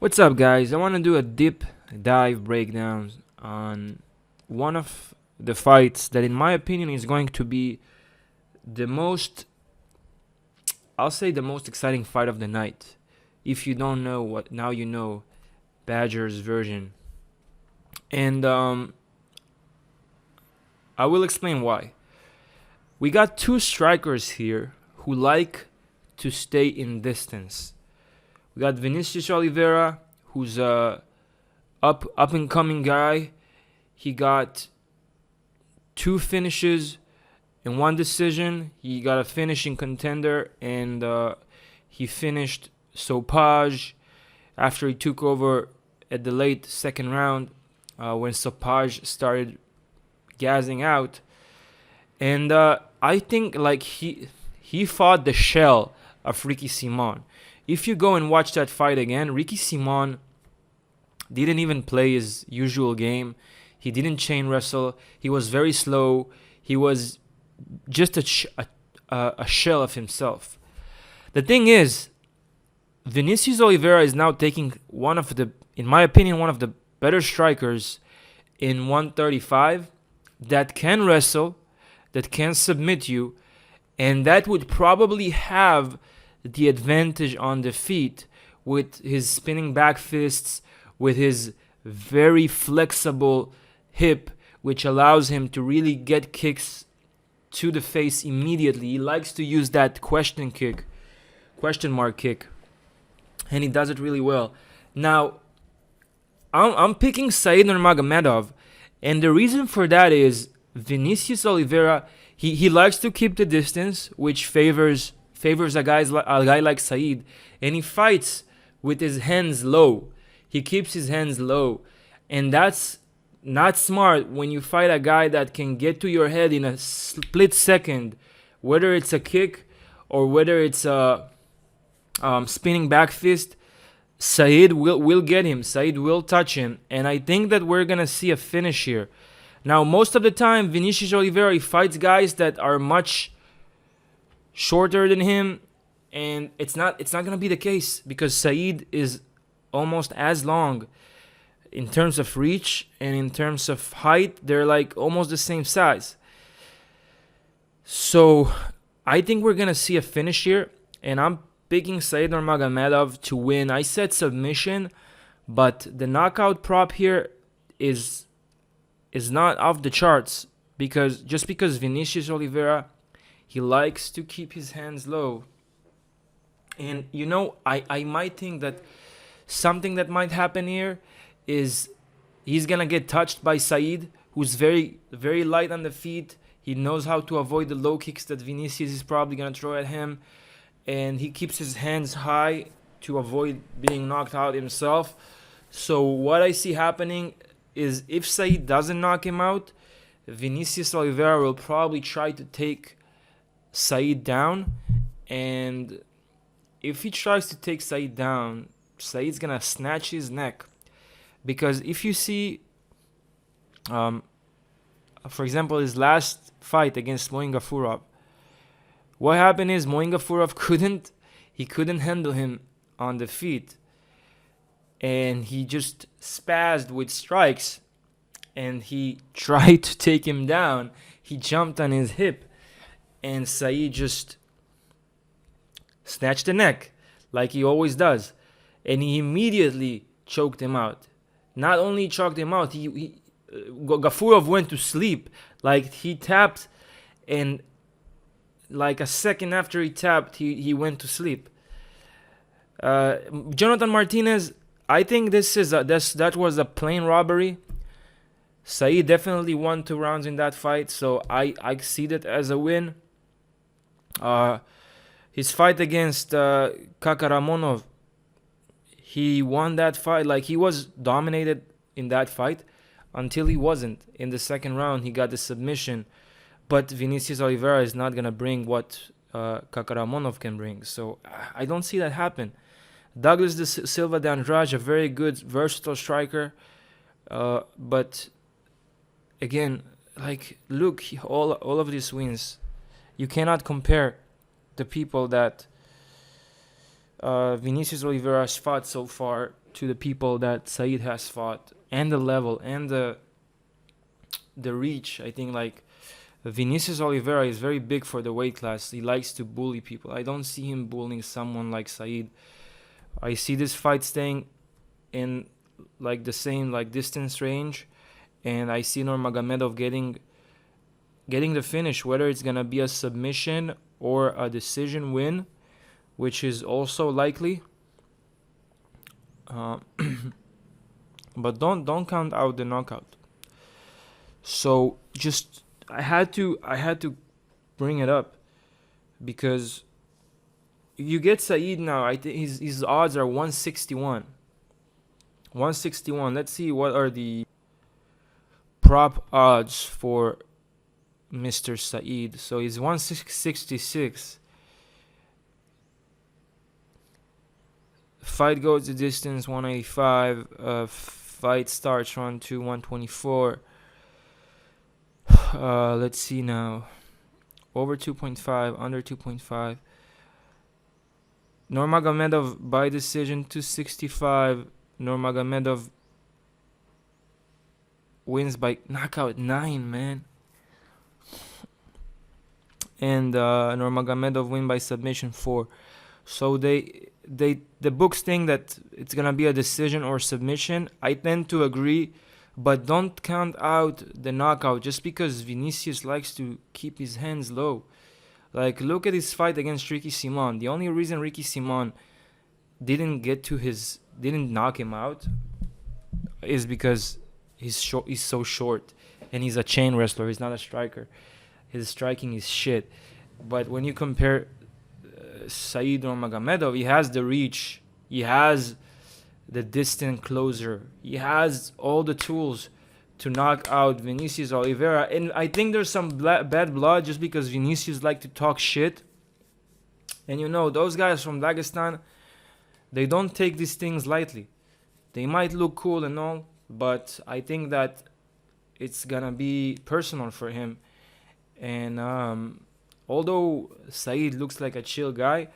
What's up, guys? I want to do a deep dive breakdown on one of the fights that, in my opinion, is going to be the most, I'll say, the most exciting fight of the night. If you don't know what, now you know Badger's version. And I will explain why. We got two strikers here who like to stay in distance. We got Vinicius Oliveira, who's a up and coming guy. He got two finishes and one decision. He got a finishing contender, and he finished Sopage after he took over at the late second round when Sopage started gassing out. And I think like he fought the shell of Ricky Simon. If you go and watch that fight again, Ricky Simon didn't even play his usual game. He didn't chain wrestle. He was very slow. He was just a shell of himself. The thing is, Vinicius Oliveira is now taking one of the, in my opinion, one of the better strikers in 135 that can wrestle, that can submit you, and that would probably have the advantage on the feet with his spinning back fists, with his very flexible hip, which allows him to really get kicks to the face immediately. He likes to use that question mark kick, and he does it really well. Now, I'm picking Said Nurmagomedov, and the reason for that is Vinicius Oliveira, he likes to keep the distance, which favors a guy like Said, and he fights with his hands low. He keeps his hands low, and that's not smart when you fight a guy that can get to your head in a split second, whether it's a kick or whether it's a spinning back fist. Said will get him. Said will touch him, and I think that we're gonna see a finish here. Now, most of the time, Vinicius Oliveira fights guys that are much shorter than him, and it's not gonna be the case because Said is almost as long in terms of reach and in terms of height. They're like almost the same size. So I think we're gonna see a finish here, and I'm picking Said Nurmagomedov to win. I said submission, but the knockout prop here is not off the charts because Vinicius Oliveira, he likes to keep his hands low. And I might think that something that might happen here is he's gonna get touched by Said, who's very, very light on the feet. He knows how to avoid the low kicks that Vinicius is probably gonna throw at him, and he keeps his hands high to avoid being knocked out himself. So what I see happening is if Said doesn't knock him out, Vinicius Oliveira will probably try to take Said down, and if he tries to take Said down, Said's gonna snatch his neck. Because if you see, for example, his last fight against Moin Gafurov, what happened is Moin Gafurov couldn't handle him on the feet, and he just spazzed with strikes, and he tried to take him down. He jumped on his hip, and Said just snatched the neck like he always does, and he immediately choked him out. Not only choked him out, Gafurov went to sleep. Like, he tapped, and like a second after he tapped, he went to sleep. Jonathan Martinez, I think that was a plain robbery. Said definitely won 2 rounds in that fight, so I see that as a win. His fight against Kakaramonov, he won that fight. Like, he was dominated in that fight until he wasn't. In the second round, he got the submission. But Vinicius Oliveira is not going to bring what Kakaramonov can bring. So I don't see that happen. Douglas de Silva de Andrade, a very good, versatile striker. But again, like, look, all of these wins, you cannot compare the people that Vinicius Oliveira has fought so far to the people that Said has fought, and the level and the reach. I think like Vinicius Oliveira is very big for the weight class. He likes to bully people. I don't see him bullying someone like Said. I see this fight staying in like the same like distance range, and I see Nurmagomedov getting the finish, whether it's gonna be a submission or a decision win, which is also likely. Uh, but don't count out the knockout. So just I had to bring it up because you get Said now. I think his odds are 161. 161. Let's see what are the prop odds for Mr. Said. So he's 166. Fight goes the distance 185. Fight starts round 2 124. Let's see now. Over 2.5, under 2.5. Nurmagomedov by decision 265. Nurmagomedov wins by knockout 9, man. And Nurmagomedov win by submission 4. So the books think that it's gonna be a decision or submission. I tend to agree, but don't count out the knockout just because Vinicius likes to keep his hands low. Like, look at his fight against Ricky Simon. The only reason Ricky Simon didn't knock him out is because he's so short, and he's a chain wrestler. He's not a striker. His striking is shit. But when you compare Said Nurmagomedov, he has the reach, he has the distant closer, he has all the tools to knock out Vinicius Oliveira. And I think there's some bad blood just because Vinicius like to talk shit. And you know, those guys from Dagestan, they don't take these things lightly. They might look cool and all, but I think that it's gonna be personal for him. And although Said looks like a chill guy,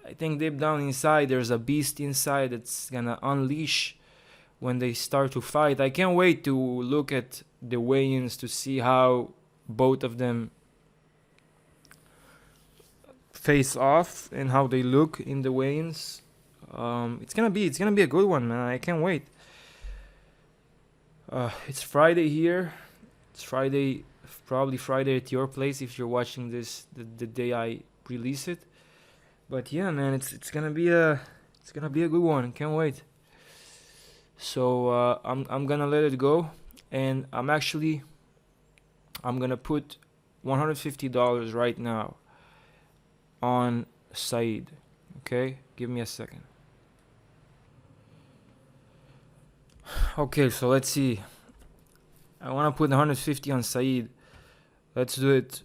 I think deep down inside there's a beast inside that's gonna unleash when they start to fight. I can't wait to look at the weigh-ins to see how both of them face off and how they look in the weigh-ins. It's gonna be a good one, man. I can't wait. It's Friday here. It's Friday. Probably Friday at your place if you're watching this the day I release it. But yeah, man, it's gonna be a good one. Can't wait. So I'm gonna let it go, and I'm gonna put $150 right now on Said. Okay, give me a second. Okay, so let's see. I wanna put 150 on Said. Let's do it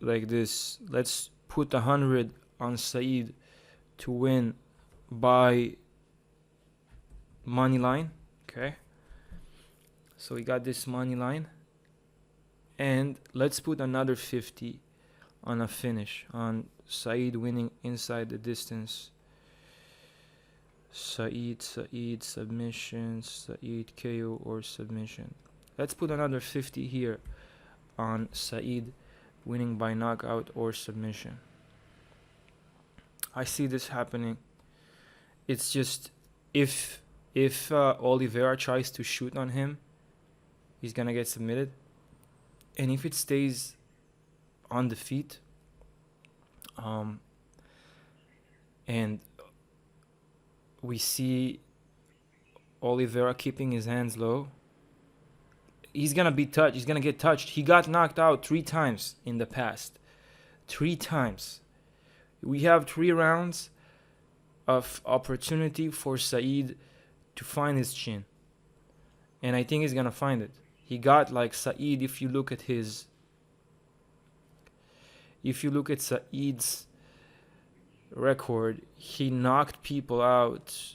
like this. Let's put 100 on Said to win by money line. Okay. So we got this money line. And let's put another 50 on a finish. On Said winning inside the distance. Said, submission, Said KO or submission. Let's put another 50 here on Said winning by knockout or submission. I see this happening. It's just if Oliveira tries to shoot on him, he's gonna get submitted. And if it stays on the feet, and we see Oliveira keeping his hands low, he's gonna be touched. He's gonna get touched. He got knocked out 3 times in the past. 3 times. We have 3 rounds of opportunity for Said to find his chin. And I think he's gonna find it. He got like Said, if you look at Said's record, he knocked people out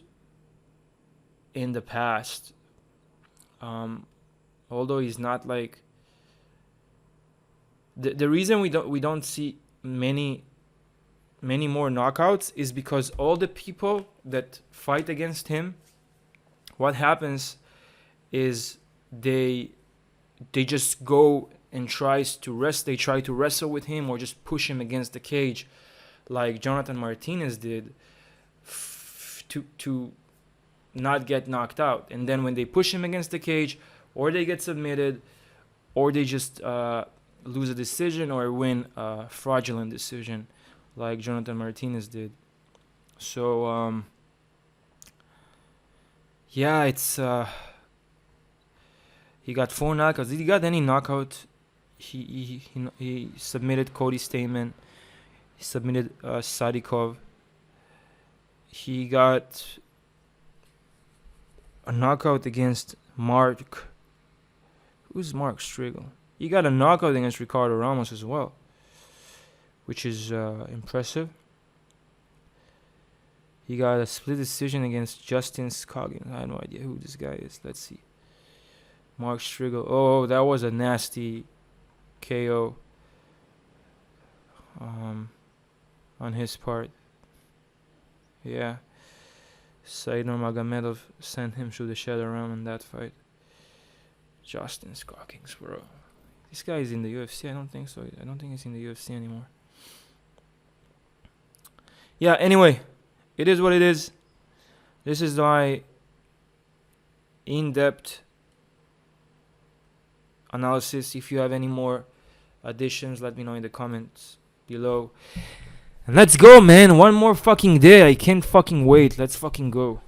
in the past. Although he's not like the reason we don't see many more knockouts is because all the people that fight against him what happens is they just go and they try to wrestle with him or just push him against the cage like Jonathan Martinez did to not get knocked out. And then when they push him against the cage, or they get submitted, or they just lose a decision or win a fraudulent decision like Jonathan Martinez did. So yeah, it's he got 4 knockouts. Did he got any knockout? He submitted Cody Stamen. He submitted Sadikov. He got a knockout against Mark. Who's Mark Striegel? He got a knockout against Ricardo Ramos as well, which is impressive. He got a split decision against Justin Scoggin. I have no idea who this guy is. Let's see. Mark Striegel. Oh, that was a nasty KO on his part. Yeah. Said Nurmagomedov sent him through the shadow realm in that fight. Justin Scoggins, bro. This guy is in the UFC? I don't think so. I don't think he's in the UFC anymore. Yeah, anyway. It is what it is. This is my in-depth analysis. If you have any more additions, let me know in the comments below. And let's go, man. One more fucking day. I can't fucking wait. Let's fucking go.